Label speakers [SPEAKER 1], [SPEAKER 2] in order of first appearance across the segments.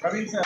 [SPEAKER 1] Praveen sir.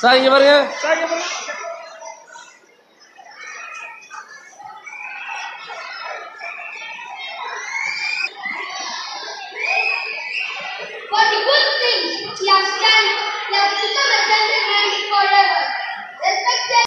[SPEAKER 2] Sir இங்க பாருங்க.
[SPEAKER 3] For the good things he has done, he has become a gentleman forever. Respected.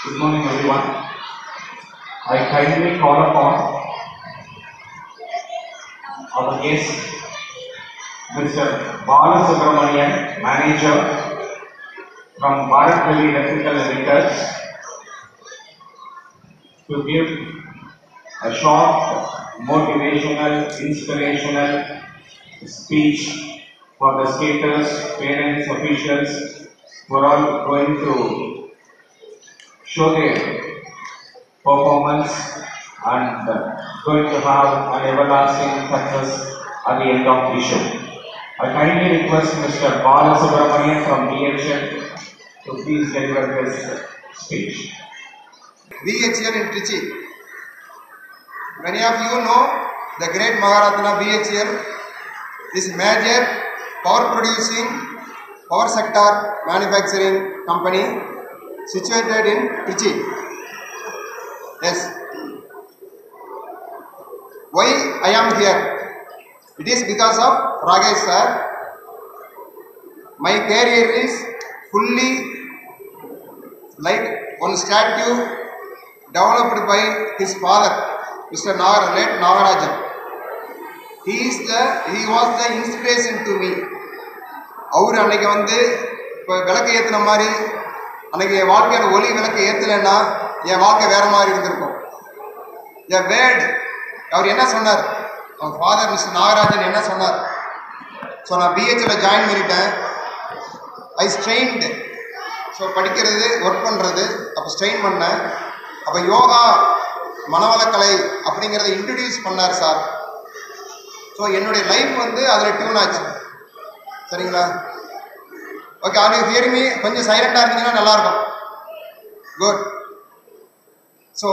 [SPEAKER 4] Good morning, everyone. I kindly call upon our guest, Mr. Bala Subramanian, Manager from Bharat Heavy Electrical Vehicles, to give a short, motivational, inspirational speech for the skaters, parents, officials who are all going to show their performance and going to have an everlasting success at the end of the show. I kindly request Mr. Balasubramanian from BHL to please deliver his speech.
[SPEAKER 1] BHL in Trichy. Many of you know the great Maharatna BHL is major power producing power sector manufacturing company situated in Trichy. Yes. Why I am here? It is because of Ragesh sir. My career is fully like one statue developed by his father, Mr. late Nagarajan. He was the inspiration to me. அவர் அன்னைக்கு வந்து இப்போ விளக்கு ஏற்றின மாதிரி அன்னைக்கு என் வாழ்க்கையோட ஒளி விளக்கு ஏற்றலைன்னா என் வாழ்க்கை வேற மாதிரி இருந்திருக்கும். என் வேர்ட் அவர் என்ன சொன்னார், அவர் ஃபாதர் மிஸ்டர் நாகராஜன் என்ன சொன்னார்? ஸோ நான் பிஹெச்ல ஜாயின் பண்ணிட்டேன். ஐ ஸ்ட்ரெயின்டு. ஸோ படிக்கிறது ஒர்க் பண்ணுறது அப்போ ஸ்ட்ரெயின் பண்ணேன். அப்போ யோகா மனவளக்கலை அப்படிங்கிறத இன்ட்ரடியூஸ் பண்ணார் சார். ஸோ என்னுடைய லைஃப் வந்து அதில் டியூன் ஆச்சு. சரிங்களா? Okay, are you hearing me? கொஞ்சம் சைலண்டாக இருந்தீங்கன்னா நல்லாயிருக்கும். குட். ஸோ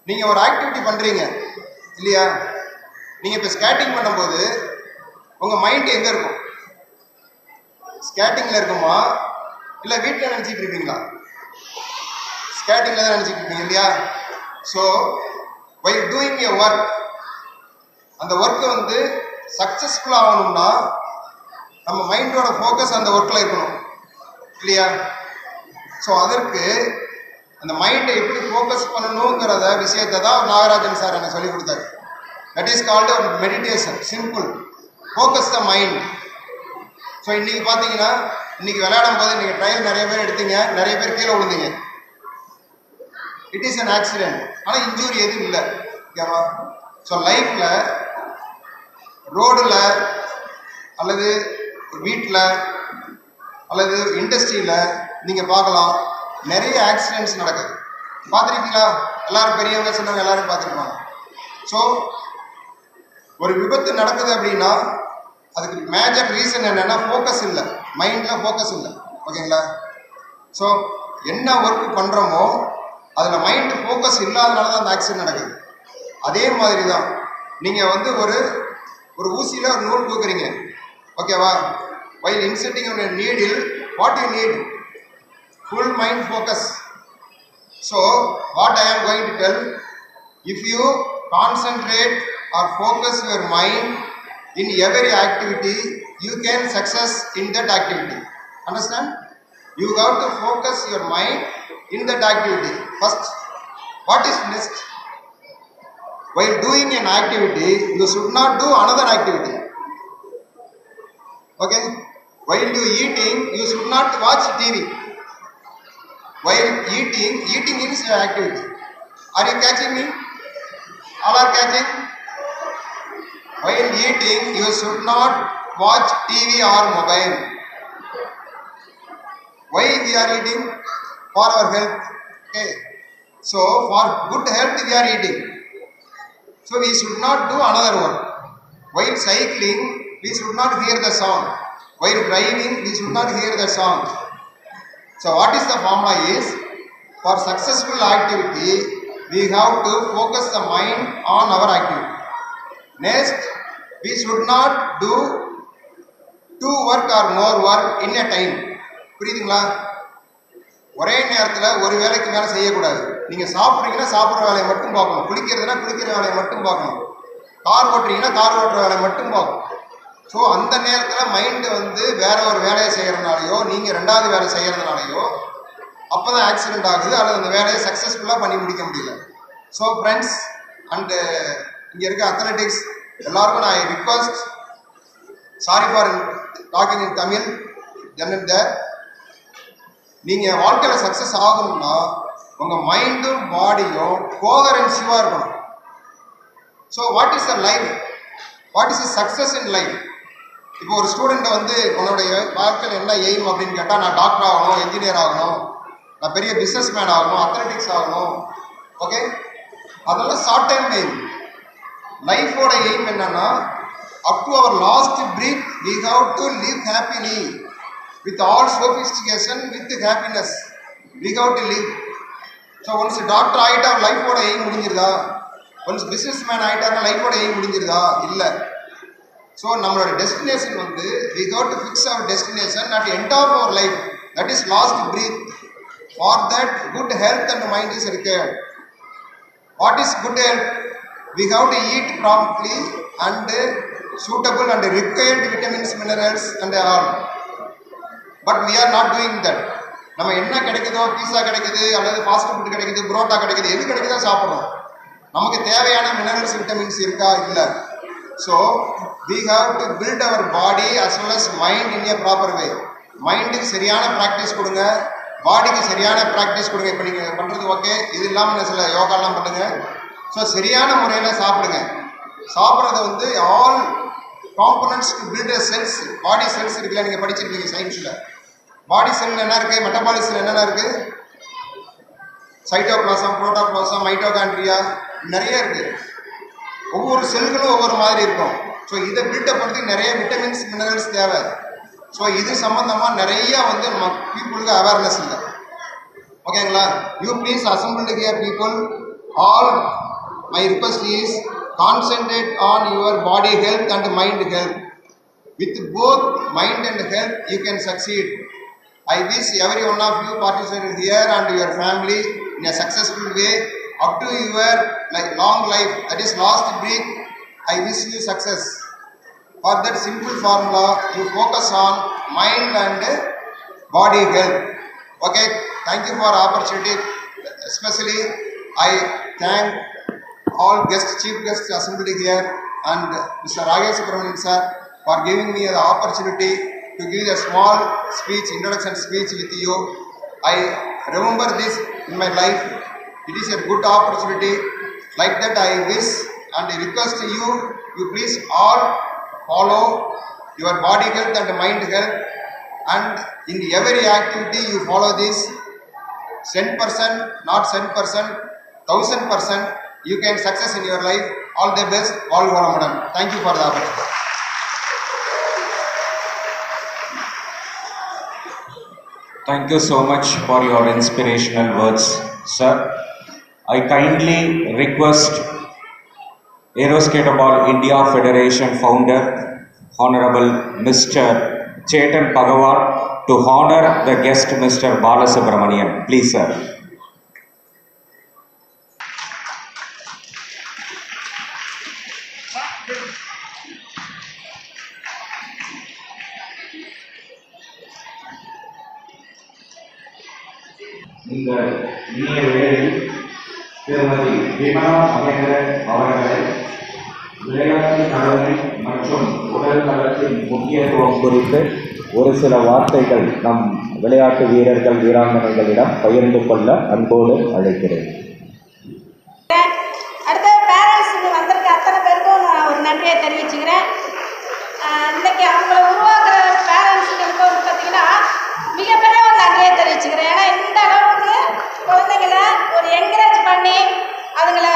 [SPEAKER 1] நீங்கள் ஒரு ஆக்டிவிட்டி பண்ணுறீங்க இல்லையா? நீங்கள் இப்போ ஸ்கேட்டிங் பண்ணும்போது உங்கள் மைண்ட் எங்கே இருக்கும்? ஸ்கேட்டிங்கில் இருக்குமா இல்லை வீட்டில் நினச்சிட்டு இருப்பீங்களா? ஸ்கேட்டிங்கில் தான் நினச்சிட்டு இருப்பீங்க இல்லையா? So while doing a work, அந்த ஒர்க்கை வந்து சக்ஸஸ்ஃபுல் ஆகணும்னா நம்ம மைண்டோட ஃபோக்கஸ் அந்த ஒர்க்கில் இருக்கணும் இல்லையா? ஸோ அதற்கு அந்த மைண்டை எப்படி ஃபோக்கஸ் பண்ணணுங்கிறத விஷயத்தை தான் நாகராஜன் சார் எனக்கு சொல்லிக் கொடுத்தாரு. That is called meditation. Simple. Focus the mind. So இன்றைக்கி பார்த்தீங்கன்னா இன்றைக்கி விளையாடும் போது நீங்கள் ட்ரையல் நிறைய பேர் எடுத்தீங்க, நிறைய பேர் கீழே விழுந்தீங்க. It is an accident. ஆனால் இன்ஜூரி எதுவும் இல்லை. ஓகேவா? ஸோ லைஃப்பில் ரோடில் அல்லது வீட்டில் அல்லது இண்டஸ்ட்ரியில் நீங்கள் பார்க்கலாம் நிறைய ஆக்சிடென்ட்ஸ் நடக்குது. பார்த்துருக்கீங்களா? எல்லாரும் பெரியவங்க சின்னவங்க எல்லாரும் பார்த்துருப்பாங்க. ஸோ ஒரு விபத்து நடக்குது அப்படின்னா அதுக்கு மேஜர் ரீசன் என்னென்னா ஃபோக்கஸ் இல்லை, மைண்டில் ஃபோக்கஸ் இல்லை. ஓகேங்களா? ஸோ என்ன ஒர்க் பண்ணுறோமோ அதில் மைண்டு ஃபோக்கஸ் இல்லாதனால தான் அந்த ஆக்சிடென்ட் நடக்குது. அதே மாதிரி தான் நீங்கள் வந்து ஒரு ஊசியில் ஒரு நூல் தூக்குறீங்க. ஓகேவா? while inserting on a needle, what you need? Full mind focus. So what I am going to tell, if you concentrate or focus your mind in every activity, you can success in that activity. Understand? You have to focus your mind in that activity first. What is next? While doing an activity, you should not do another activity. Okay? While you eating, you should not watch TV. While eating is an activity. Are you catching me? All are catching? While eating, you should not watch TV or mobile. Why we are eating? For our health. Okay. So for good health we are eating. So we should not do another one. While cycling, we should not hear the song. While driving, we should not hear the song. So what is the formula is, for successful activity, we have to focus the mind on our activity. Next, we should not do two work or more work in a time. புரியுதுங்களா? ஒரே நேரத்தில் ஒரு வேலைக்கு மேலே செய்யக்கூடாது. நீங்கள் சாப்பிட்றீங்கன்னா சாப்பிட்ற வேலையை மட்டும் பார்க்கணும். குளிக்கிறதுனா குளிக்கிற வேலையை மட்டும் பார்க்கணும். கார் ஓட்டுறீங்கன்னா கார் ஓட்டுற வேலையை மட்டும் பார்க்கணும். ஸோ அந்த நேரத்தில் மைண்டு வந்து வேற ஒரு வேலையை செய்கிறதுனாலையோ நீங்கள் ரெண்டாவது வேலை செய்கிறதுனாலையோ அப்போ தான் ஆக்சிடென்ட் ஆகுது, அல்லது அந்த வேலையை சக்ஸஸ்ஃபுல்லாக பண்ணி முடிக்க முடியல. ஸோ ஃப்ரெண்ட்ஸ் அண்டு இங்கே இருக்க அத்லெட்டிக்ஸ் எல்லாருக்கும் நான் request, sorry for talking in Tamil, ஜன்னட் தேர். நீங்கள் வாழ்க்கையில் சக்ஸஸ் ஆகணும்னா உங்கள் மைண்டும் பாடியும் கோஹரன்சிவாக இருக்கணும். So what is the life? What is the success in life? இப்போ ஒரு ஸ்டூடெண்ட்டை வந்து உன்னுடைய வாழ்க்கையில் என்ன எய்ம் அப்படின்னு கேட்டால், நான் டாக்டர் ஆகணும், என்ஜினியர் ஆகணும், நான் பெரிய பிஸ்னஸ் மேன் ஆகணும், அத்லெட்டிக்ஸ் ஆகணும். ஓகே, அதெல்லாம் ஷார்ட் டைம் எய்ம். லைஃபோட எய்ம் என்னன்னா, up to our last breath we have to live happily with all sophistication, with happiness. We have to live. So once doctor ஆகிட்டா லைஃபோட எய்ம் முடிஞ்சிருதா? ஒன்ஸ் பிஸ்னஸ் மேன் ஆகிட்டாருன்னா லைஃபோட aim முடிஞ்சிருதா? இல்லை. So நம்மளோட destination வந்து we have to fix our destination at the end of our life. That is last breath. For that, good health and mind is required. What is good health? We have to eat promptly and suitable and required vitamins, minerals and all. But we are not doing that. நம்ம என்ன கிடைக்குதோ, பீஸா கிடைக்குது அல்லது fast food கிடைக்குது, புரோட்டா கிடைக்குது, எது கிடைக்குதோ சாப்பிட்றோம். நமக்கு தேவையான மினரல்ஸ் விட்டமின்ஸ் இருக்கா? இல்லை. So we have to build our body as well as mind in a proper way. மைண்டுக்கு சரியான ப்ராக்டிஸ் கொடுங்க, பாடிக்கு சரியான ப்ராக்டிஸ் கொடுங்க. இப்போ நீங்கள் பண்ணுறது ஓகே, இது இல்லாமல் சில யோகாலாம் பண்ணுங்கள். ஸோ சரியான முறையில் சாப்பிடுங்க. சாப்பிட்றது வந்து all components to build a cells. Body cells இருக்குல்ல, நீங்கள் படிச்சிருக்கீங்க சயின்ஸில். பாடி செல் என்ன இருக்குது, மெட்டபாலிசம் என்னென்ன இருக்குது, சைட்டோபிளாசம், புரோட்டோபிளாசம், மைட்டோகாண்ட்ரியா, நிறைய இருக்குது. ஒவ்வொரு செல்களும் ஒவ்வொரு மாதிரி இருக்கும். ஸோ இதை பில்டப் பண்ணுறதுக்கு நிறைய விட்டமின்ஸ், மினரல்ஸ் தேவை. ஸோ இது சம்மந்தமாக நிறைய வந்து நம்ம பீப்புளுக்கு அவேர்னஸ் இல்லை. ஓகேங்களா? You please assemble here people. All my request is concentrate on your body health and mind health. With both mind and health, you can succeed. I wish every one of you participated here and your family in a successful way up to your long life. That is last breath. I wish you success. For that simple formula, you focus on mind and body health. Okay. Thank you for opportunity. Especially, I thank all guests, chief guests assembled here, and Mr. Rajesh Subramanian sir for giving me the opportunity to give a small speech, introduction speech with you. I remember this in my life. It is a good opportunity. Like that, I wish and request you, you please all follow your body health and mind health, and in every activity you follow this 10%, not 10%, 1000%. You can success in your life. All the best. All Vallamadan. Thank you for the opportunity.
[SPEAKER 4] Thank you so much for your inspirational words, sir. I kindly request Aeroskateball India Federation founder, Honorable Mr. Chetan Bhagawan, to honor the guest, Mr. Balasubramanian. Please, sir. இந்த இனிய வேளையில் திருமதி விமலா மகேந்திரன் அவர்களை விளையாட்டு நலனை மற்றும் உடல் நலத்தின் முக்கியத்துவம் குறித்து ஒரு சில வார்த்தைகள் நம் விளையாட்டு வீரர்கள், வீராங்கனைகளிடம் பகிர்ந்து கொள்ள அன்போடு அழைக்கிறேன்.
[SPEAKER 5] அடுத்த பேரண்ட்ஸுக்கு வந்திருக்க அத்தனை பேருக்கும் நான் ஒரு நன்றியை தெரிவிச்சுக்கிறேன். இன்னைக்கு அவங்கள உருவாக்குற பேரண்ட்ஸுங்களுக்கு வந்து பார்த்தீங்கன்னா மிகப்பெரிய ஒரு நன்றியை தெரிவிச்சுக்கிறேன். ஏன்னா இந்த அளவுக்கு குழந்தைங்களை ஒரு என்கரேஜ் பண்ணி அதுங்களை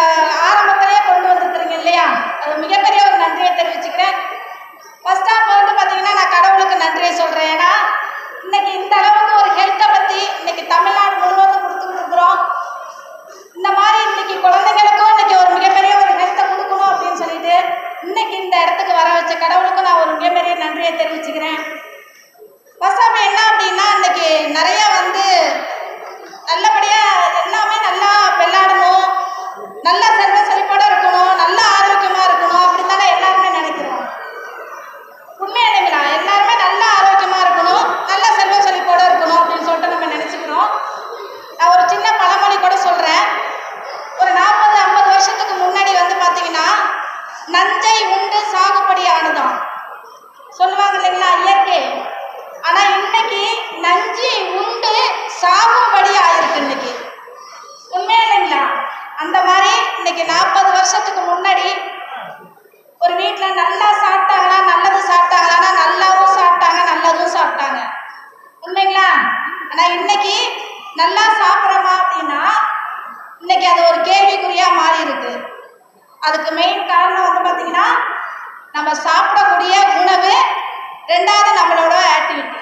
[SPEAKER 5] ஆரம்பத்திலேயே கொண்டு வந்துருக்குறீங்க இல்லையா, அது மிகப்பெரிய ஒரு நன்றியை தெரிவிச்சுக்கிறேன். ஃபர்ஸ்ட் ஆஃப் வந்து பார்த்தீங்கன்னா நான் கடவுளுக்கு நன்றியை சொல்கிறேன். ஏன்னா இன்னைக்கு இந்த அளவுக்கு ஒரு ஹெல்த்தை பற்றி இன்னைக்கு தமிழ்நாடு முழுவதும் கொடுத்துக்கிட்டு இருக்கிறோம். இந்த மாதிரி இன்னைக்கு குழந்தைங்களுக்கும் இன்னைக்கு ஒரு மிகப்பெரிய ஒரு ஹெல்த்தை கொடுக்கணும் அப்படின்னு சொல்லிட்டு இன்னைக்கு இந்த இடத்துக்கு வர வச்ச கடவுளுக்கும் நான் ஒரு மிகப்பெரிய நன்றியை தெரிவிச்சுக்கிறேன். ஃபர்ஸ்ட் ஆஃப் என்ன அப்படின்னா இன்னைக்கு நிறைய வந்து நல்லபடியாக எல்லாமே நல்லா விளையாடணும், நல்ல செல்வ செழிப்போட இருக்கணும், நல்ல ஆரோக்கியமாக இருக்கணும் அப்படின்னு தானே எல்லாருமே நினைக்கிறோம். உண்மையானங்களா? எல்லாருமே நல்ல ஆரோக்கியமாக இருக்கணும், நல்ல செல்வ செழிப்போட இருக்கணும் அப்படின்னு சொல்லிட்டு நம்ம நினச்சிக்கிறோம். நான் ஒரு சின்ன பழமொழி கூட சொல்கிறேன். ஒரு 40-50 வருஷத்துக்கு முன்னாடி வந்து பார்த்தீங்கன்னா நஞ்சை உண்டு சாகுபடி ஆனதான் சொல்லுவாங்க இல்லைங்களா, இயற்கை. ஆனால் இன்னைக்கு நஞ்சை உண்டு சாகுபடி ஆயிருக்கு இன்னைக்கு. உண்மையா இல்லைங்களா? அந்த மாதிரி இன்னைக்கு 40 வருஷத்துக்கு முன்னாடி ஒரு வீட்டில் நல்லா சாப்பிட்டாங்கன்னா, நல்லது சாப்பிட்டாங்கன்னா, நல்லாவும் சாப்பிட்டாங்க, நல்லதும் சாப்பிட்டாங்க. உண்மைங்களா? ஆனால் இன்னைக்கு நல்லா சாப்பிட்றோமா அப்படின்னா இன்னைக்கு அது ஒரு கேள்விக்குறியாக மாறி இருக்கு. அதுக்கு மெயின் காரணம் வந்து பார்த்தீங்கன்னா நம்ம சாப்பிடக்கூடிய உணவு ரெண்டாவது நம்மளோட ஆக்டிவிட்டி.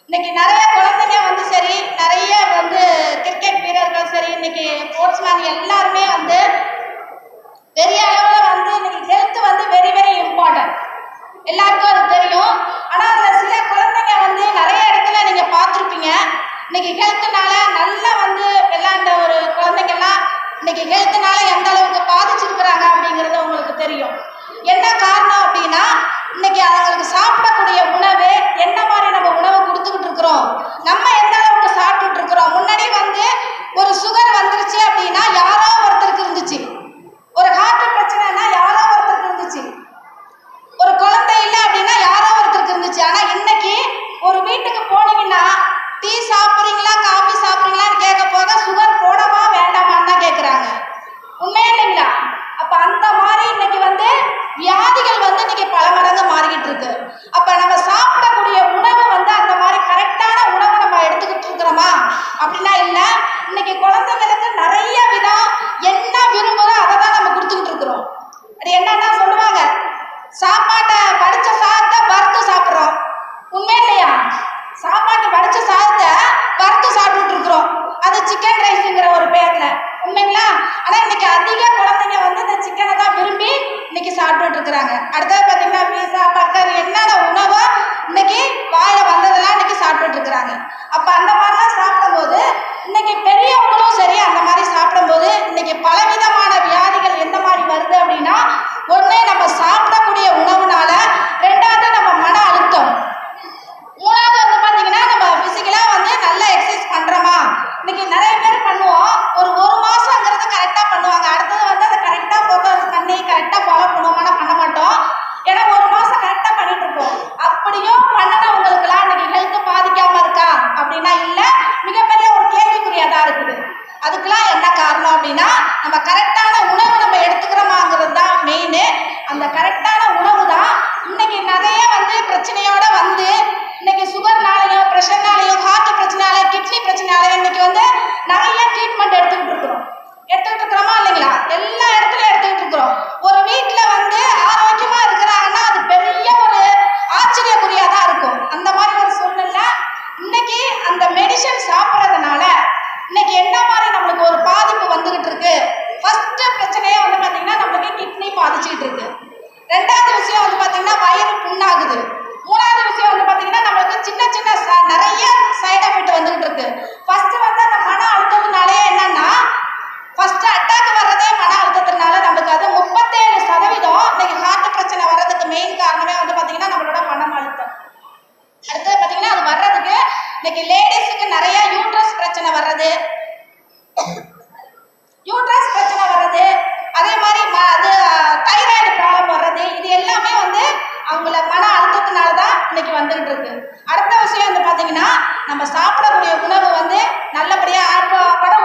[SPEAKER 5] இன்னைக்கு நிறைய குழந்தைங்க வந்து சரி, நிறைய வந்து கிரிக்கெட் வீரர்கள் சரி, இன்னைக்கு ஸ்போர்ட்ஸ்மேன் எல்லாருமே வந்து பெரிய அளவில் வந்து இன்னைக்கு ஹெல்த் வந்து வெரி வெரி இம்பார்ட்டன்ட், எல்லாருக்கும் அது தெரியும். ஆனால் அதில் சில குழந்தைங்க வந்து நிறைய இடத்துல நீங்கள் பார்த்துருப்பீங்க, இன்னைக்கு ஹெல்த்னால நல்லா வந்து விளையாண்ட ஒரு குழந்தைங்கெல்லாம் இன்னைக்கு ஹெல்த்னால எந்த அளவுக்கு பாதிச்சிருக்கிறாங்க அப்படிங்கிறது உங்களுக்கு தெரியும். என்ன காரணம் அப்படின்னா, இன்னைக்கு அவங்களுக்கு சாப்பிடக்கூடிய உணவு என்ன மாதிரி நம்ம உணவு கொடுத்துக்கிட்டு இருக்கிறோம், நம்ம எந்த அளவுக்கு சாப்பிட்டுட்டு இருக்கிறோம். முன்னாடி வந்து ஒரு சுகர் வந்துருச்சு அப்படின்னா யாரோ ஒருத்தருக்கு இருந்துச்சு, ஒரு ஹார்ட் பிரச்சனைனா யாரோ ஒருத்தருக்கு இருந்துச்சு, ஒரு குழந்தை இல்லை அப்படின்னா யாரோ ஒருத்தருக்கு இருந்துச்சு. ஆனா இன்னைக்கு ஒரு வீட்டுக்கு போனீங்கன்னா டீ சாப்பிட்றீங்களா காஃபி சாப்பிட்றீங்களான்னு கேட்க போக சுகர் போடவா வேண்டாமான்னு தான் கேட்குறாங்க. உண்மையே இல்லைங்களா? அப்ப அந்த மாதிரி இன்னைக்கு வந்து வியாதிகள் வந்து இன்னைக்கு பல மடங்கு மாறிக்கிட்டு இருக்கு. அப்ப நம்ம சாப்பிடக்கூடிய உணவு வந்து அந்த மாதிரி கரெக்டான உணவை நம்ம எடுத்துக்கிட்டு இருக்கிறோமா அப்படின்னா இல்லை. இன்னைக்கு குழந்தைங்களுக்கு நிறைய விதம் என்ன விரும்புதோ அதை தான் நம்ம கொடுத்துக்கிட்டு இருக்கிறோம். அது என்னன்னா சொல்லுவாங்க, சாப்பாட்டை வடிச்ச சாதத்தை வறுத்து சாப்பிட்றோம். உண்மை இல்லையா? சாப்பாட்டு வடிச்ச சாதத்தை வறுத்து சாப்பிட்டுட்டு இருக்கிறோம், அது சிக்கன் ரைஸுங்கிற ஒரு பேர்ல. உண்மைங்களா? ஆனா இன்னைக்கு அதிக குழந்தைங்க வந்து இந்த சிக்கனை தான் விரும்பி இன்னைக்கு சாப்பிட்டுட்டு இருக்கிறாங்க. அடுத்தது பார்த்தீங்கன்னா பீஸா பர்கர் என்னென்ன உணவோ இன்னைக்கு வாயில வந்ததெல்லாம் இன்னைக்கு சாப்பிட்டுட்டு இருக்கிறாங்க. அப்ப அந்த மாதிரிலாம் சாப்பிடும்போது இன்னைக்கு பெரியவங்களும் சரி அந்த மாதிரி சாப்பிடும்போது இன்னைக்கு பலவிதமான வியாதிகள் எந்த மாதிரி வருது அப்படின்னா, ஒண்ணு நம்ம சாப்பிடக்கூடிய உணவுனால, ரெண்டாவது நம்ம மன அழுத்தம், மூணாவது வந்து பாத்தீங்கன்னா நம்ம பிசிக்கலா வந்து நல்ல எக்ஸசைஸ் பண்றோமா. இன்னைக்கு நிறைய பேர் பண்ணுவோம், ஒரு மாசங்கிறது கரெக்டா பண்ணுவாங்க, அடுத்தது வந்து அதை கரெக்டா ஃபோக்கஸ் பண்ணி கரெக்டா ஃபாலோ பண்ணுவோம்னா பண்ண மாட்டோம். ஏன்னா ஒரு மாசம் கரெக்டா பண்ணிட்டு இருப்போம். அப்படியும் பண்ணனவங்களுக்குலாம் இன்னைக்கு ஹெல்த் பாதிக்காம இருக்கா அப்படின்னா இல்ல, மிகப்பெரிய ஒரு கேள்விக்குறியா தான் இருக்குது. அதுக்கெல்லாம் என்ன காரணம் அப்படின்னா, நம்ம கரெக்டான உணவு நம்ம எடுத்துக்கிறோமாங்கிறது தான் மெயின். அந்த கரெக்டான உணவு தான் இன்னைக்கு நிறைய வந்து பிரச்சனையோட வந்து இன்னைக்கு சுகர்னாலையும் ப்ரெஷர்னாலையும் ஹார்ட் பிரச்சனையால கிட்னி பிரச்சனையால இன்னைக்கு வந்து நிறைய ட்ரீட்மெண்ட் எடுத்துக்கிட்டு இருக்கிறோமா இல்லைங்களா? எல்லா இடத்துலயும் எடுத்துக்கிட்டு இருக்கிறோம். ஒரு வீட்டில் வந்து ஆரோக்கியமா இருக்கிறாங்கன்னா அது பெரிய ஒரு ஆச்சரியக்குறியா தான் இருக்கும். அந்த மாதிரி ஒரு சூழ்நிலை இன்னைக்கு அந்த மெடிசன் சாப்பிட்றதுனால இன்னைக்கு என்ன மாதிரி நம்மளுக்கு ஒரு பாதிப்பு வந்துகிட்டு இருக்கு. ஃபர்ஸ்ட் பிரச்சனையே வந்து பாத்தீங்கன்னா நம்மளுக்கு கிட்னி பாதிச்சுட்டு இருக்கு. ரெண்டாவது விஷயம் வந்து பாத்தீங்கன்னா வயிறு புண்ணாகுது. மூணாவது விஷயம் வந்து பாத்தீங்கன்னா நம்மளுக்கு சின்ன சின்ன நிறைய சைடு எஃபெக்ட் வந்துகிட்டு இருக்கு. ஃபர்ஸ்ட் வந்து அந்த மன அழுத்தத்தினாலே என்னன்னா, ஃபர்ஸ்ட் அட்டாக் வர்றதே மன அழுத்தத்தினால நம்மளுக்கு அது 37% இன்னைக்கு ஹார்ட் பிரச்சனை வர்றதுக்கு மெயின் காரணமே வந்து பாத்தீங்கன்னா நம்மளோட மன அழுத்தம். அடுத்தது பாத்தீங்கன்னா அது வர்றதுக்கு இன்னைக்கு லேடிஸுக்கு நிறைய யூட்ரஸ் பிரச்சனை வர்றது, அதே மாதிரி அது தைராய்டு ப்ராப்ளம் வர்றது, இது எல்லாமே வந்து அவங்கள மன அழுத்தத்தினால தான் இன்னைக்கு வந்துகிட்டு இருக்கு. அடுத்த விஷயம் வந்து பாத்தீங்கன்னா நம்ம சாப்பிடக்கூடிய உணவு வந்து நல்லபடியா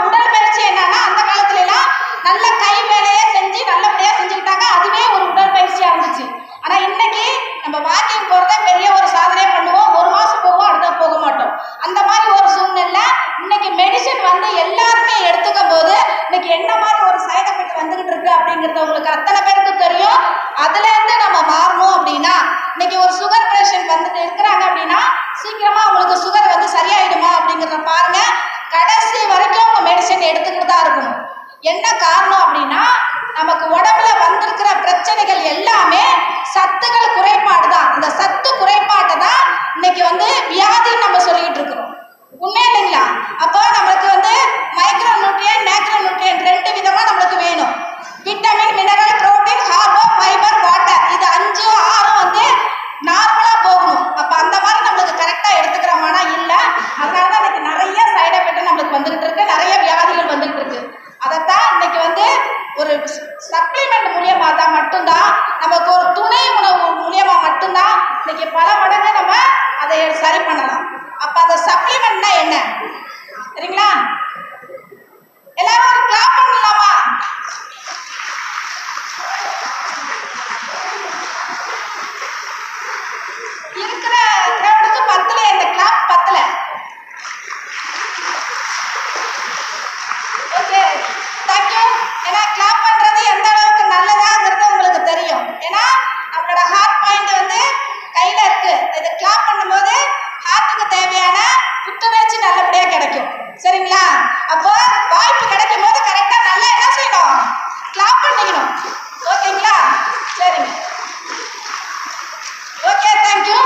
[SPEAKER 5] உடல் பயிற்சி என்னன்னா, அந்த காலத்துல எல்லாம் நல்ல கை வேலையை செஞ்சு நல்லபடியா செஞ்சுக்கிட்டாங்க, அதுவே ஒரு உடல் பயிற்சியா இருந்துச்சு. ஆனா இன்னைக்கு நம்ம வாக்கிங் போறதே பெரிய ஒரு சாதனை பண்ணுவோம், ஒரு மாசம் போவோம், அடுத்த போக மாட்டோம். அந்த மாதிரி ஒரு சூழ்நிலை இன்னைக்கு மெடிசன் வந்து எல்லாருமே எடுத்துக்கும் போது இன்னைக்கு என்ன மாதிரி ஒரு சைடு எஃபெக்ட் வந்துகிட்டு இருக்கு அப்படிங்கிறது உங்களுக்கு அத்தனை பேருக்கு தெரியும். அதுல இருந்து நம்ம மாறணும் அப்படின்னா, இன்னைக்கு ஒரு சுகர் பேஷண்ட் வந்துட்டு இருக்கிறாங்க அப்படின்னா சீக்கிரமா அவங்களுக்கு சுகர் வந்து சரியாயிடுமா அப்படிங்கிறத பாருங்க. கடைசி வரைக்கும் அவங்க மெடிசன் எடுத்துக்கிட்டு தான் இருக்கணும். என்ன காரணம் அப்படின்னா, நமக்கு உடம்புல வந்திருக்கிற பிரச்சனைகள் எல்லாமே சத்துக்கள் குறைபாடு தான். அந்த சத்து குறைபாட்டை தான் இன்னைக்கு வந்து வியாதின்னு நம்ம சொல்லிட்டு இருக்கிறோம். உண்மை இல்லைங்களா? அப்போ நம்மளுக்கு வந்து மைக்ரோ நியூட்ரியன் மேக்ரோ நியூட்ரியன் ரெண்டு விதமா நம்மளுக்கு வேணும். Vitamin mineral protein carbo fibre water, இது 5 6 வந்து நார்மலா போகணும். அப்ப அந்த மாதிரி நம்மளுக்கு கரெக்டா எடுத்துக்கிறோமானா இல்ல. அதனாலதான் இன்னைக்கு நிறைய சைடு எஃபெக்ட் நம்மளுக்கு வந்துகிட்டு இருக்கு, நிறைய வியாதிகள் வந்துகிட்டு இருக்கு. அதைத்தான் இன்னைக்கு வந்து ஒரு சப்ளிமெண்ட் மூலியமா தான் மட்டும்தான், நமக்கு ஒரு துணை உணவு மூலியமா மட்டும்தான் இன்னைக்கு பல மடங்கு நம்ம அதை சரி பண்ணலாம். அப்ப அந்த சப்ளிமெண்ட்னா என்ன சரிங்களா? எல்லாரும் ஒரு கிளாப் பண்ணலாமா? இருக்கிற கிரௌடுக்கு 10ல இந்த கிளாப் 10ல. Okay, thank you. ஏன்னா கிளாப் பண்றது எந்த அளவுக்கு நல்லதாங்கிறது உங்களுக்கு தெரியும். ஏன்னா நம்மளோட ஹார்ட் பாயிண்ட் வந்து கையில இருக்கு, இதை கிளாப் பண்ணும்போது ஹார்ட்டுக்கு தேவையான புத்துணர்ச்சி நல்லபடியாக கிடைக்கும். சரிங்களா? அப்போ வாய்ப்பு கிடைக்கும் போது கரெக்டாக நல்லா என்ன செய்யணும்? கிளாப் பண்ணிக்கணும். ஓகேங்களா? சரிங்க. Okay, thank you.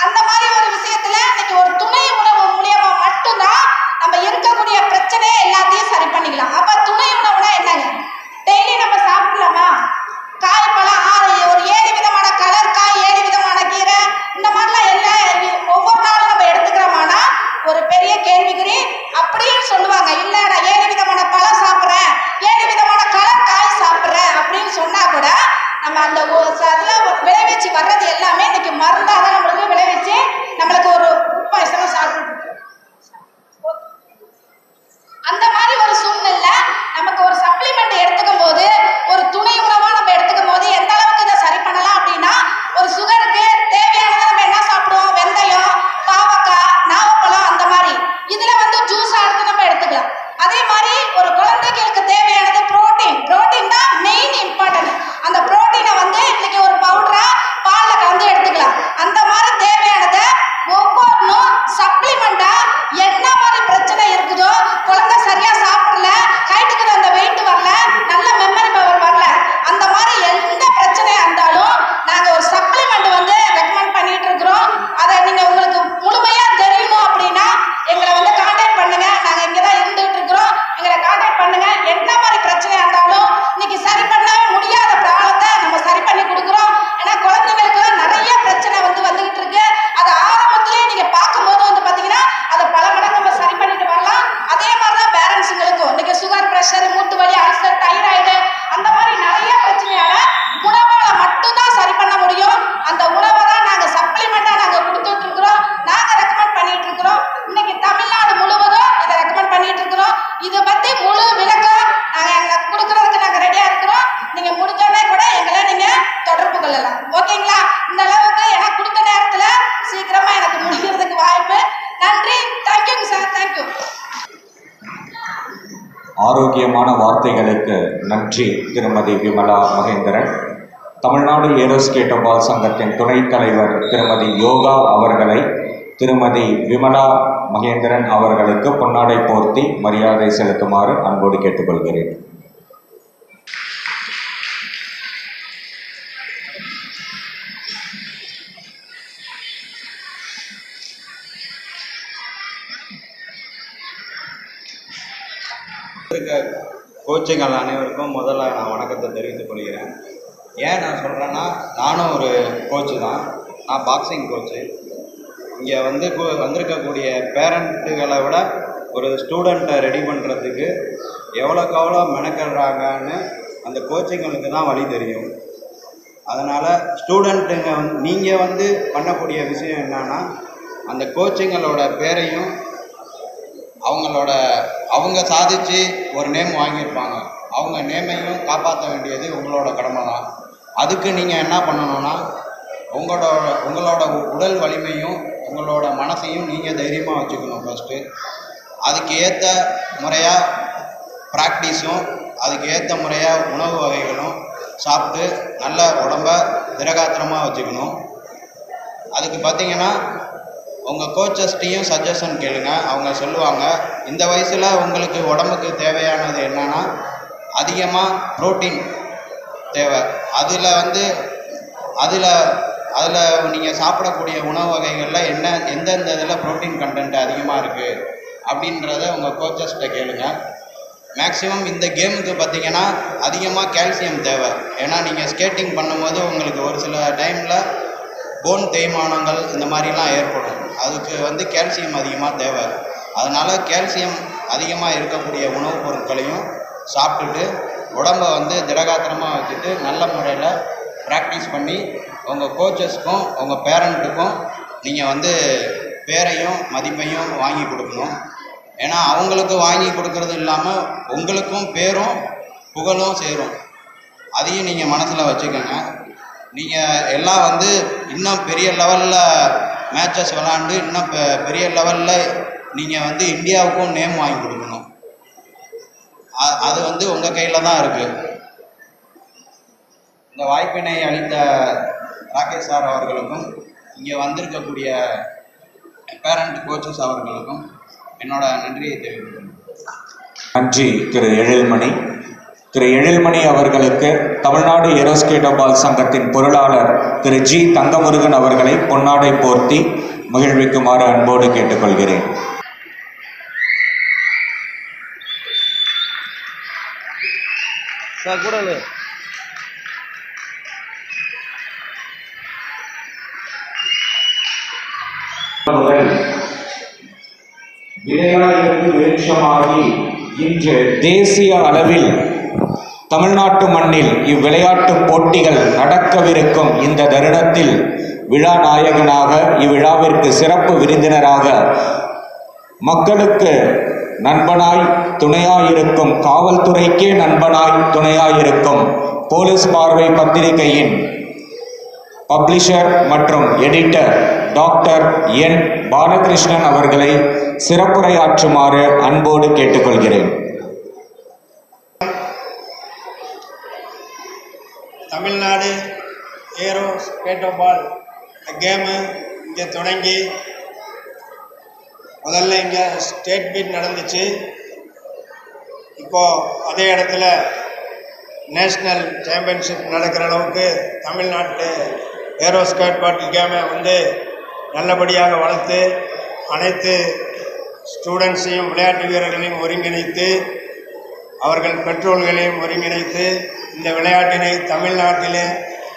[SPEAKER 5] அந்த மாதிரி ஒரு விஷயத்துல இன்னைக்கு ஒரு துணை உணவு மூலியமா மட்டும்தான் நம்ம இருக்கக்கூடிய பிரச்சனையை எல்லாத்தையும் சரி பண்ணிக்கலாம். அப்ப துணை உணவுனா என்னங்க? டெய்லி நம்ம சாப்பிடலாமா? காய் பழம் ஒரு 7 விதமான கலர் காய், 7 விதமான கீரை, இந்த மாதிரிலாம் எல்லாம் ஒவ்வொரு நாளும் நம்ம எடுத்துக்கிறோமானா ஒரு பெரிய கேள்விக்குறி. அப்படின்னு சொல்லுவாங்க, இல்ல நான் 7 விதமான பழம் சாப்பிட்றேன், 7 விதமான கலர் காய் சாப்பிட்றேன் அப்படின்னு சொன்னா கூட நம்ம அந்த அதுல விளைவிச்சு வர்றது எல்லாமே இன்னைக்கு மருந்தாக தான் நம்மளுக்கு விளைவிச்சு நம்மளுக்கு ஒரு உப்பாயசம் சாப்பிட்டு அந்த மாதிரி ஒரு சூழ்நிலை. நமக்கு ஒரு சப்ளிமெண்ட் எடுத்துக்கும் போது, ஒரு துணை உணவா நம்ம எடுத்துக்கும் போது எந்த அளவுக்கு இதை சரி பண்ணலாம் அப்படின்னா, ஒரு சுகருக்கு தேவையானதை நம்ம என்ன சாப்பிடுவோம்? வெந்தயம், பாவக்காய், நாவப்பழம், அந்த மாதிரி இதுல ஜூஸா எடுத்து நம்ம எடுத்துக்கலாம். அதே மாதிரி ஒரு குழந்தைகளுக்கு தேவையானது புரோட்டீன் தான் மெயின் இம்பார்ட்டன்ட். அந்த புரோட்டீனை இன்னைக்கு ஒரு பவுடரா பால்ல கலந்து எடுத்துக்கலாம். அந்த மாதிரி தேவையானதை ஒவ்வொன்றும் சப்ளிமெண்டா என்ன மாதிரி பிரச்சனை இருக்குதோ, குழந்தை சரியா சாப்பிடல, கைட்டுக்கு அந்த வெயிட் வரல, நல்ல மெமரி பவர் வரல, அந்த மாதிரி எந்த பிரச்சனையா இருந்தாலும் நாங்க ஒரு சப்ளிமெண்ட் ரெக்கமெண்ட் பண்ணிட்டு இருக்கிறோம். அதை நீங்க உங்களுக்கு முழுமையா தெரியணும் அப்படின்னா எங்களை கான்டாக்ட் பண்ணுங்க. நாங்க இங்கதான் இருந்துட்டு இருக்கிறோம். எங்களை கான்டாக்ட் பண்ணுங்க. என்ன மாதிரி பிரச்சனையா இருந்தாலும் இன்னைக்கு சரி பண்ணவே முடியாத ப்ராப்ளத்தை நம்ம சரி பண்ணி கொடுக்குறோம். ஏன்னா குழந்தைங்களுக்கு நிறைய பிரச்சனை வந்துகிட்டு இருக்கு. அது ஆரம்பத்திலேயே நீங்க பார்க்கும்போது பாத்தீங்கன்னா அதை பல மடங்கு நம்ம சரி பண்ணிட்டு வரலாம். அதே மாதிரிதான் பேரண்ட்ஸுங்களுக்கும் இன்னைக்கு சுகர், பிரஷர், மூட்டு வலி, அல்சர், தைராய்டு, அந்த மாதிரி நிறைய பிரச்சனையால உணவால மட்டும்தான் சரி பண்ண முடியும். அந்த உணவை தான் நாங்க சப்ளிமெண்டா நாங்க கொடுத்துட்டு இருக்கிறோம். நாங்க ரெக்கமெண்ட் பண்ணிட்டு இருக்கிறோம். இன்னைக்கு தமிழ்நாடு முழுவதும் இதை ரெக்கமெண்ட் பண்ணிட்டு இருக்கிறோம். இதை பத்தி முழு விளக்கம் நாங்க கொடுக்கறதுக்கு நாங்க ரெடியா இருக்கிறோம். நீங்க முடிஞ்சோடனே கூட எங்களை நீங்க தொடர்பு கொள்ளலாம். ஓகேங்களா? இந்த அளவுக்கு எனக்கு கொடுத்த நேரத்துல சீக்கிரமா எனக்கு முடிக்கிறதுக்கு வாய்ப்பு. நன்றி. தேங்க்யூங்க சார். தேங்க்யூ.
[SPEAKER 4] ஆரோக்கியமான வார்த்தைகளுக்கு நன்றி திருமதி விமலா மகேந்திரன். தமிழ்நாடு ஏரோஸ்கேட்டபால் சங்கத்தின் துணைத் தலைவர் திருமதி யோகா அவர்களை திருமதி விமலா மகேந்திரன் அவர்களுக்கு பொன்னாடை போர்த்தி மரியாதை செலுத்துமாறு அன்போடு கேட்டுக்கொள்கிறேன்.
[SPEAKER 6] கோச்சுங்கள் அனைவருக்கும் முதல்ல நான் வணக்கத்தை தெரிவித்துக் கொள்கிறேன். ஏன் நான் சொல்கிறேன்னா, நானும் ஒரு கோச்சு தான். நான் பாக்ஸிங் கோச்சு. இங்கே வந்திருக்கக்கூடிய பேரண்ட்டுகளை விட ஒரு ஸ்டூடெண்ட்டை ரெடி பண்ணுறதுக்கு எவ்வளோக்கு எவ்வளோ மெனக்கடுறாங்கன்னு அந்த கோச்சிங்களுக்கு தான் வழி தெரியும். அதனால் ஸ்டூடெண்ட்டுங்க நீங்கள் பண்ணக்கூடிய விஷயம் என்னன்னா, அந்த கோச்சிங்களோட பேரையும் அவங்க சாதித்து ஒரு நேம் வாங்கியிருப்பாங்க, அவங்க நேமையும் காப்பாற்ற வேண்டியது உங்களோட கடமை தான். அதுக்கு நீங்கள் என்ன பண்ணணும்னா, உங்களோட உடல் வலிமையும் உங்களோட மனசையும் நீங்கள் தைரியமாக வச்சுக்கணும் ஃபஸ்ட்டு. அதுக்கு ஏற்ற முறையாக ப்ராக்டிஸும் அதுக்கு ஏற்ற முறையாக உணவு வகைகளும் சாப்பிட்டு நல்ல உடம்ப திடகாத்திரமாக வச்சுக்கணும். அதுக்கு பார்த்திங்கன்னா உங்கள் கோச்சஸ்டையும் சஜஷன் கேளுங்க. அவங்க சொல்லுவாங்க, இந்த வயசில் உங்களுக்கு உடம்புக்கு தேவையானது என்னென்னா அதிகமாக ப்ரோட்டீன் தேவை. அதில் நீங்கள் சாப்பிடக்கூடிய உணவு வகைகளில் எந்தெந்த இதில் ப்ரோட்டீன் கண்டென்ட் அதிகமாக இருக்குது அப்படின்றத உங்கள் கோச்சஸ்கிட்ட கேளுங்க. மேக்ஸிமம் இந்த கேமுக்கு பார்த்திங்கன்னா அதிகமாக கால்சியம் தேவை. ஏன்னா நீங்கள் ஸ்கேட்டிங் பண்ணும்போது உங்களுக்கு ஒரு சில டைமில் போன் தேய்மானங்கள் இந்த மாதிரிலாம் ஏற்படும். அதுக்கு கால்சியம் அதிகமாக தேவை. அதனால் கால்சியம் அதிகமாக இருக்கக்கூடிய உணவுப் பொருட்களையும் சாப்பிட்டுட்டு உடம்பை திடகாத்திரமாக வச்சுட்டு நல்ல முறையில் ப்ராக்டிஸ் பண்ணி உங்கள் கோச்சஸ்க்கும் உங்கள் பேரண்ட்டுக்கும் நீங்கள் பேரையும் மதிப்பையும் வாங்கி கொடுக்கணும். ஏன்னா அவங்களுக்கு வாங்கி கொடுக்கறது இல்லாமல் உங்களுக்கும் பேரும் புகழும் சேரும். அதையும் நீங்கள் மனசில் வச்சுக்கோங்க. நீங்கள் எல்லாம் இன்னும் பெரிய லெவலில் மேட்சஸ் விளாண்டு இன்னும் பெரிய லெவலில் நீங்கள் இந்தியாவுக்கும் நேம் வாங்கி கொடுக்கணும். அது உங்கள் கையில் தான் இருக்குது. இந்த வாய்ப்பினை அளித்த ராகேஷ் சார் அவர்களுக்கும் இங்கே வந்திருக்கக்கூடிய பேரண்ட் கோச்சஸ் அவர்களுக்கும் என்னோட நன்றியை தெரிவிக்கிறேன்.
[SPEAKER 4] நன்றி திரு எழில்மணி. திரு எழில்மணி அவர்களுக்கு தமிழ்நாடு ஏரோஸ்கேட்டபால் சங்கத்தின் பொருளாளர் திரு ஜி தங்கமுருகன் அவர்களை பொன்னாடை போர்த்தி மகிழ்விக்குமாறு அன்போடு கேட்டுக்கொள்கிறேன்.
[SPEAKER 2] சார் கூட
[SPEAKER 4] விளையாட்டு வெளிச்சமாகி இன்று தேசிய அளவில் தமிழ்நாட்டு மண்ணில் இவ்விளையாட்டு போட்டிகள் நடக்கவிருக்கும் இந்த தருணத்தில் விழா நாயகனாக இவ்விழாவிற்கு சிறப்பு விருந்தினராக மக்களுக்கு நண்பனாய் துணையாயிருக்கும், காவல்துறைக்கே நண்பனாய் துணையாயிருக்கும் போலீஸ் பார்வை பத்திரிகையின் பப்ளிஷர் மற்றும் எடிட்டர் டாக்டர் என் பாலகிருஷ்ணன் அவர்களை சிறப்புரையாற்றுமாறு அன்போடு கேட்டுக்கொள்கிறேன்.
[SPEAKER 7] தமிழ்நாடு ஏரோஸ்கேட்டபால் கேமு இங்கே தொடங்கி முதல்ல இங்கே ஸ்டேட் மீட் நடந்துச்சு. இப்போது அதே இடத்துல நேஷ்னல் சாம்பியன்ஷிப் நடக்கிற அளவுக்கு தமிழ்நாட்டு ஏரோஸ்கேட்பால் கேமை வந்து நல்லபடியாக வளர்த்து அனைத்து ஸ்டூடெண்ட்ஸையும் விளையாட்டு வீரர்களையும் ஒருங்கிணைத்து அவர்கள் பெற்றோர்களையும் ஒருங்கிணைத்து இந்த விளையாட்டினை தமிழ்நாட்டிலே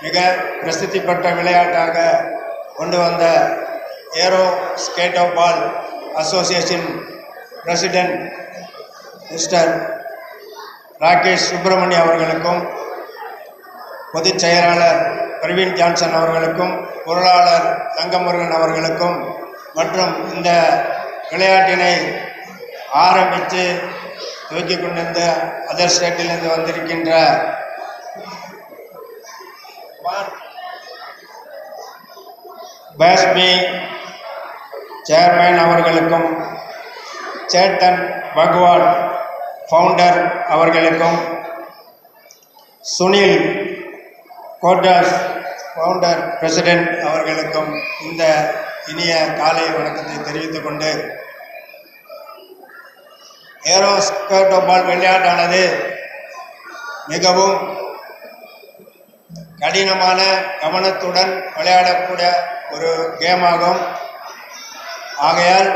[SPEAKER 7] மிக பிரசித்தி பெற்ற விளையாட்டாக கொண்டு வந்த aeroskateball association president mister Rakesh Subramania அவர்களுக்கும், பொதுச் செயலாளர் பிரவீன் ஜான்சன் அவர்களுக்கும், பொருளாளர் தங்கமுருகன் அவர்களுக்கும் மற்றும் இந்த விளையாட்டினை ஆரம்பித்து துவக்கி கொண்டிருந்த அதர் ஸ்டேட்டிலிருந்து வந்திருக்கின்ற பேஸ்மி சேர்மேன் அவர்களுக்கும், சேட்டன் பகவான் ஃபவுண்டர் அவர்களுக்கும், சுனில் கோட்டாஸ் ஃபவுண்டர் பிரசிடென்ட் அவர்களுக்கும் இந்த இனிய காலை வணக்கத்தை தெரிவித்துக் கொண்டு, ஏரோஸ்கேட்டபால் விளையாட்டானது மிகவும் கடினமான கவனத்துடன் விளையாடக்கூடிய ஒரு கேமாகும். ஆகையால்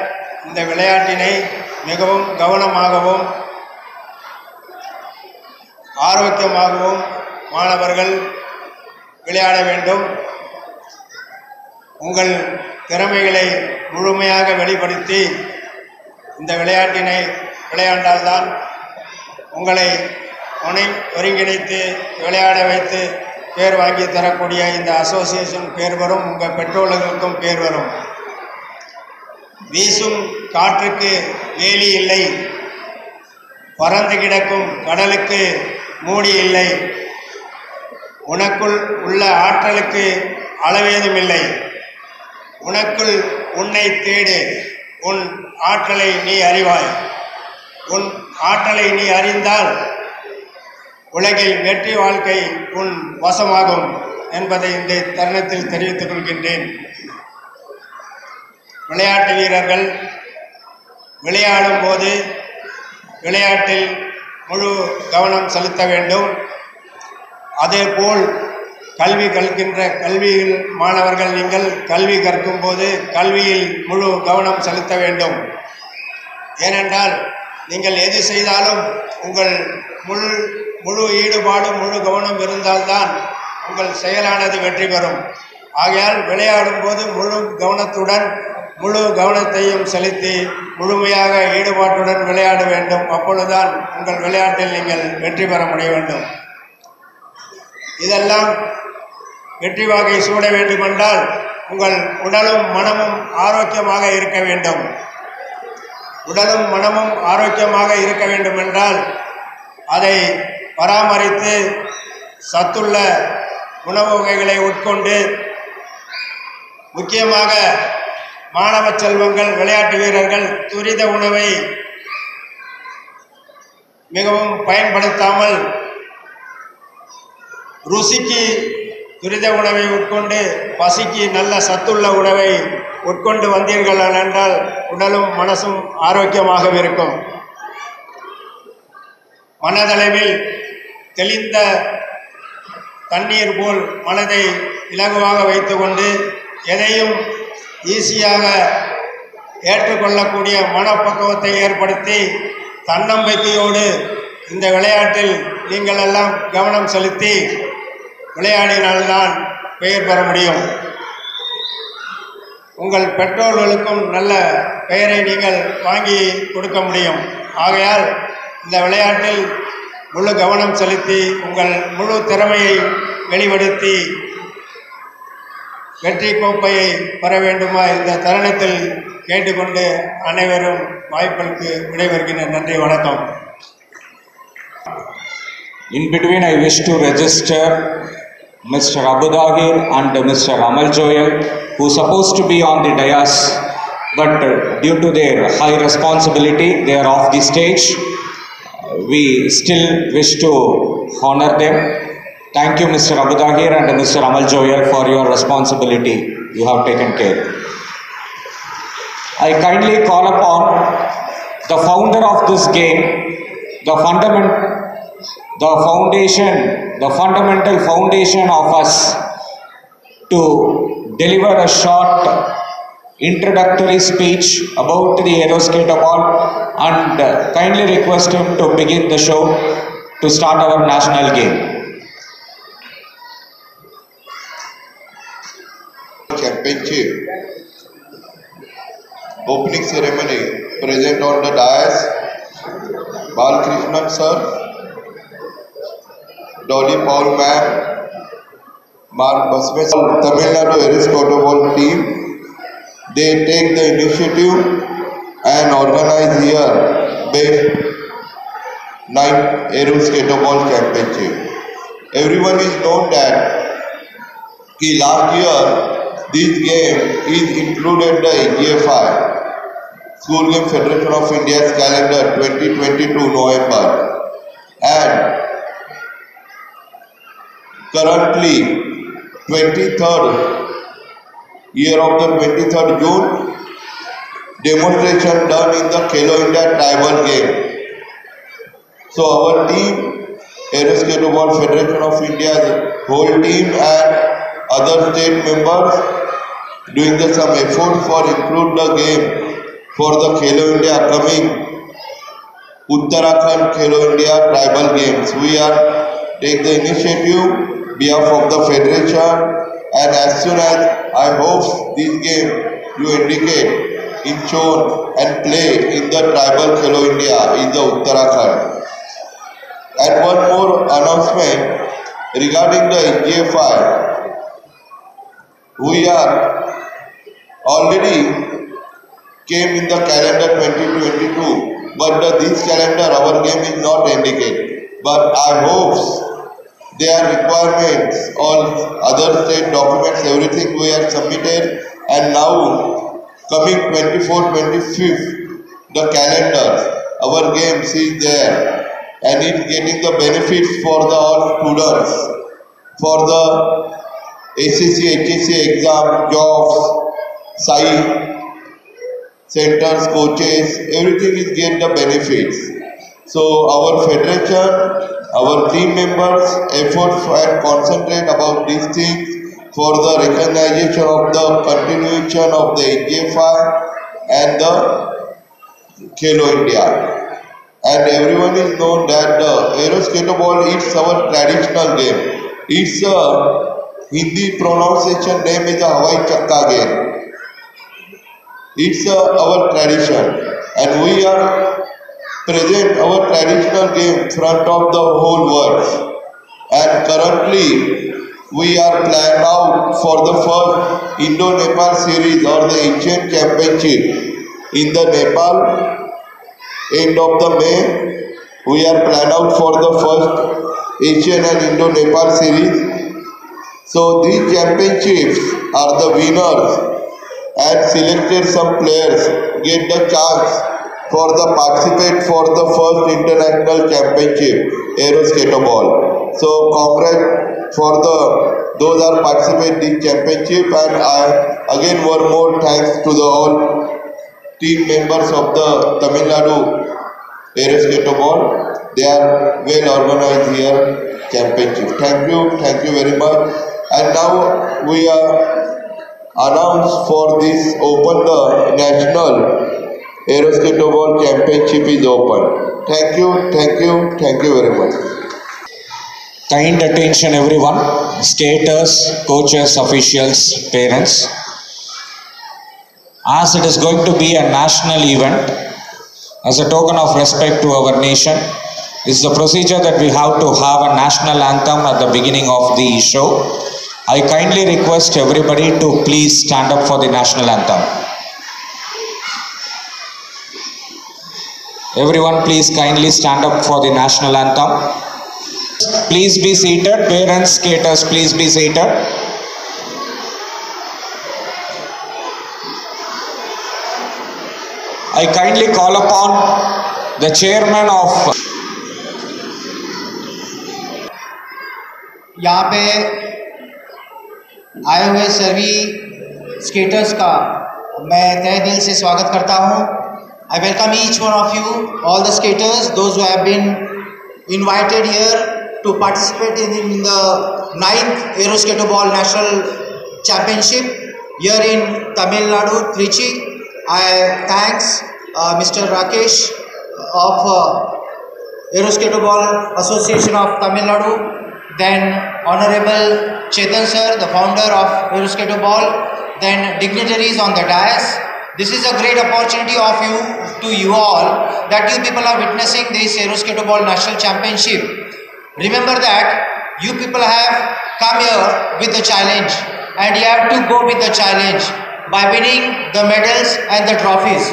[SPEAKER 7] இந்த விளையாட்டினை மிகவும் கவனமாகவும் ஆரோக்கியமாகவும் மாணவர்கள் விளையாட வேண்டும். உங்கள் திறமைகளை முழுமையாக வெளிப்படுத்தி இந்த விளையாட்டினை விளையாண்டால்தான் உங்களை ஒருங்கிணைத்து விளையாட வைத்து பேர் வாங்கி தரக்கூடிய இந்த அசோசியேஷன் பேர் வரும், உங்கள் பெற்றோர்களுக்கும் பேர் வரும். வீசும் காற்றுக்கு வேலி இல்லை, பறந்து கிடக்கும் கடலுக்கு மூடி இல்லை, உனக்குள் உள்ள ஆற்றலுக்கு அளவேதும் இல்லை, உனக்குள் உன்னை தேடு, உன் ஆற்றலை நீ அறிவாய், உன் ஆற்றலை நீ அறிந்தால் உலகில் வெற்றி வாழ்க்கை உன் வசமாகும் என்பதை இந்த தருணத்தில் தெரிவித்துக் கொள்கின்றேன். விளையாட்டு வீரர்கள் விளையாடும் போது விளையாட்டில் முழு கவனம் செலுத்த வேண்டும். அதேபோல் கல்வி கற்கின்ற கல்வியில் மாணவர்கள் நீங்கள் கல்வி கற்கும் போது கல்வியில் முழு கவனம் செலுத்த வேண்டும். ஏனென்றால் நீங்கள் எது செய்தாலும் உங்கள் முழு ஈடுபாடு முழு கவனம் இருந்தால்தான் உங்கள் செயலானது வெற்றி பெறும். ஆகையால் விளையாடும் போது முழு கவனத்துடன் முழு கவனத்தையும் செலுத்தி முழுமையாக ஈடுபாட்டுடன் விளையாட வேண்டும். அப்பொழுதுதான் உங்கள் விளையாட்டில் நீங்கள் வெற்றி பெற முடிய வேண்டும். இதெல்லாம் வெற்றி வாகை சூட வேண்டுமென்றால் உங்கள் உடலும் மனமும் ஆரோக்கியமாக இருக்க வேண்டும். உடலும் மனமும் ஆரோக்கியமாக இருக்க வேண்டுமென்றால் அதை பராமரித்து சத்துள்ள உணவு வகைகளை உட்கொண்டு, முக்கியமாக மாணவ செல்வங்கள் விளையாட்டு வீரர்கள் துரித உணவை மிகவும் பயன்படுத்தாமல் ருசிக்கு துரித உணவை உட்கொண்டு பசிக்கு நல்ல சத்துள்ள உணவை உட்கொண்டு வந்தீர்கள் என்றால் உடலும் மனசும் ஆரோக்கியமாக இருக்கும். மனதளவில் தெளிந்த தண்ணீர் போல் மனதை இலகுவாக வைத்துக்கொண்டு எதையும் ஈஸியாக ஏற்றுக்கொள்ளக்கூடிய மனப்பக்குவத்தை ஏற்படுத்தி தன்னம்பிக்கையோடு இந்த விளையாட்டில் நீங்கள் எல்லாம் கவனம் செலுத்தி விளையாடினால்தான் பெயர் பெற முடியும். உங்கள் பெற்றோர்களுக்கும் நல்ல பெயரை நீங்கள் வாங்கி கொடுக்க முடியும். ஆகையால் இந்த விளையாட்டில் முழு கவனம் செலுத்தி உங்கள் முழு திறமையை வெளிப்படுத்தி வெற்றி கோப்பையை பெற வேண்டுமா இந்த தருணத்தில் கேட்டுக்கொண்டு அனைவரும் வாய்ப்புகளுக்கு விடைபெறுகிறேன். நன்றி, வணக்கம்.
[SPEAKER 4] In between, I wish to register Mr. Abu Dahir and Mr. Amal Joel, who are supposed to be on the dais, but due to their high responsibility, they are off the stage. We still wish to honor them. Thank you, Mr. Abu Dahir and Mr. Amal Joel, for your responsibility. You have taken care. I kindly call upon the founder of this game, the fundamental foundation of us, to deliver a short introductory speech about the Aeroskater ball, and kindly request him to begin the show to start our national game.
[SPEAKER 8] Championship opening ceremony. Present on the dais Balkrishnan sir, Dolly Paul ma'am, Mark Basmes, Tamil Nadu Aeroskater ball team. They take the initiative and organize here best 9th Aeroskater ball championship. Everyone is known that last year this game is included the AGFI, School Game Federation of India's calendar 2022 November, and currently 23rd year of the 23rd June demonstration done in the Khelo India tribal game. So our team, Aeroskater Ball Federation of India's whole team and other state members doing some effort for include the game for the Khelo India coming Uttarakhand Khelo India tribal games. We are take the initiative behalf of the federation, and as soon as I hope this game you indicate in shown and play in the tribal Khelo India in the Uttarakhand. And one more announcement regarding the AGFI. We are already came in the calendar 2022, but this calendar our game is not indicated. But I hope their requirements, all other state documents, everything we have submitted, and now coming 24th, 25th, the calendar, our games is there, and it's getting the benefits for the all students, for the ACC, HSC exam, jobs, site, centers, coaches, everything is getting the benefits. So our federation, our team members effort and concentrate about these things for the recognition of the continuation of the AGFI and the Khelo India. And everyone is known that the Aeroskater ball is our traditional game. Its Hindi pronunciation name is the Hawaii Chakka game. It's our tradition, and we are present our traditional game front of the whole world. And currently we are planned out for the first Indo-Nepal series or the Asian Championship in the Nepal end of the May. We are planned out for the first Asian and Indo-Nepal series. So these championships are the winners, and selected some players get the chance for the participate for the first international championship Aeroskater ball. So congrats for the those are participate in this championship, and I again one more thanks to the all team members of the Tamil Nadu Aero Skateball. They are well organized here championship. Thank you very much. And now we are announced for this open the national Aero Skateball championship is open. Thank you very much.
[SPEAKER 4] Kind attention everyone, skaters, coaches, officials, parents. As it is going to be a national event, as a token of respect to our nation, is the procedure that we have to have a national anthem at the beginning of the show. I kindly request everybody to please stand up for the national anthem. Everyone please kindly stand up for the national anthem. Please be seated. Parents, skaters, please be seated. I kindly call upon the chairman of
[SPEAKER 9] यहाँ पे आए हुए सभी skaters का मैं तहे दिल से स्वागत करता हूँ. I welcome each one of you, all the skaters, those who have been invited here to participate in the 9th Aero Skateball National Championship here in Tamil Nadu, Trichy. I thanks Mr. Rakesh of Aero Skateball Association of Tamil Nadu. Then Honorable Chetan sir, the founder of Aero Skateball. Then dignitaries on the dais. This is a great opportunity to you all that you people are witnessing this Aero Skateball National Championship. Remember that you people have come here with the challenge, and you have to go with the challenge by winning the medals and the trophies.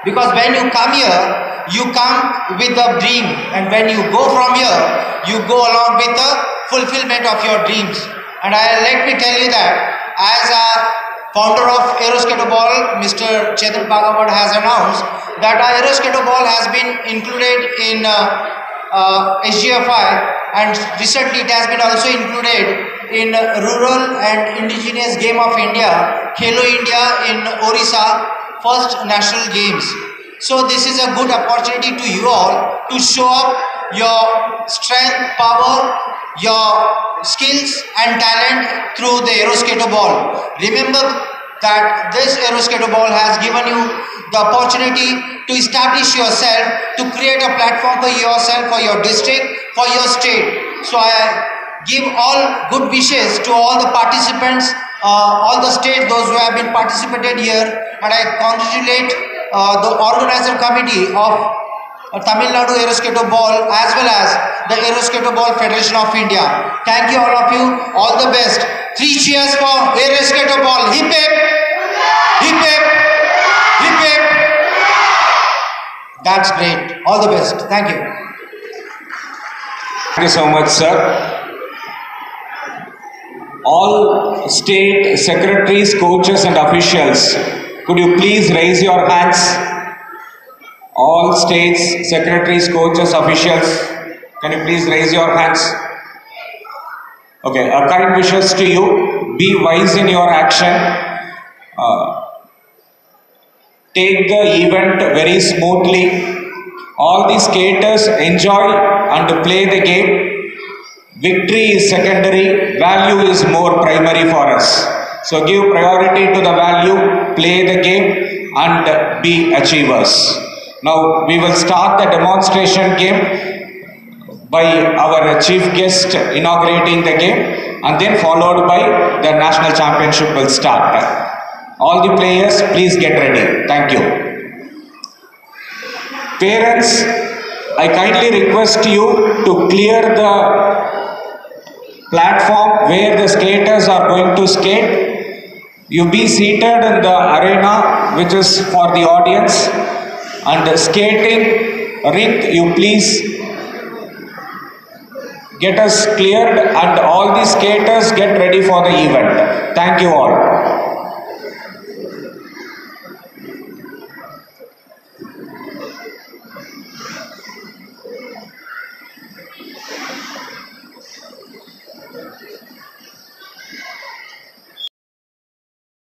[SPEAKER 9] Because when you come here, you come with a dream, and when you go from here, you go along with the fulfillment of your dreams. And let me tell you that as a founder of Aero Skateball, Mr. Chetan Bhagavat has announced that our Aero Skateball has been included in SGFI, and recently it has been also included in Rural and Indigenous Game of India, Khelo India in Orissa, first national games. So this is a good opportunity to you all to show up your strength, power, your skills and talent through the Aero Skateball. Remember that this Aero Skateball has given you the opportunity to establish yourself, to create a platform for yourself, for your district, for your state. So I give all good wishes to all the participants, all the states, those who have been participated here, and I congratulate the organizer committee of Tamil Nadu Aero Skateball as well as the Aero Skateball Federation of India. Thank you all of you. All the best. 3 cheers for Aero Skateball. Hip hip. Hip hip. Hip hip. That's great. All the best. Thank you.
[SPEAKER 4] Thank you so much, sir. All state secretaries, coaches and officials, could you please raise your hands? All states, secretaries, coaches, officials, can you please raise your hands? Okay, a kind wishes to you. Be wise in your action. Take the event very smoothly. All the skaters enjoy and play the game. Victory is secondary, value is more primary for us. So give priority to the value, play the game and be achievers. Now we will start the demonstration game by our chief guest inaugurating the game, and then followed by the national championship will start. All the players, please get ready. Thank you. Parents, I kindly request you to clear the platform where the skaters are going to skate. You be seated in the arena which is for the audience, and the skating rink you please get us cleared, and all the skaters get ready for the event. Thank you all.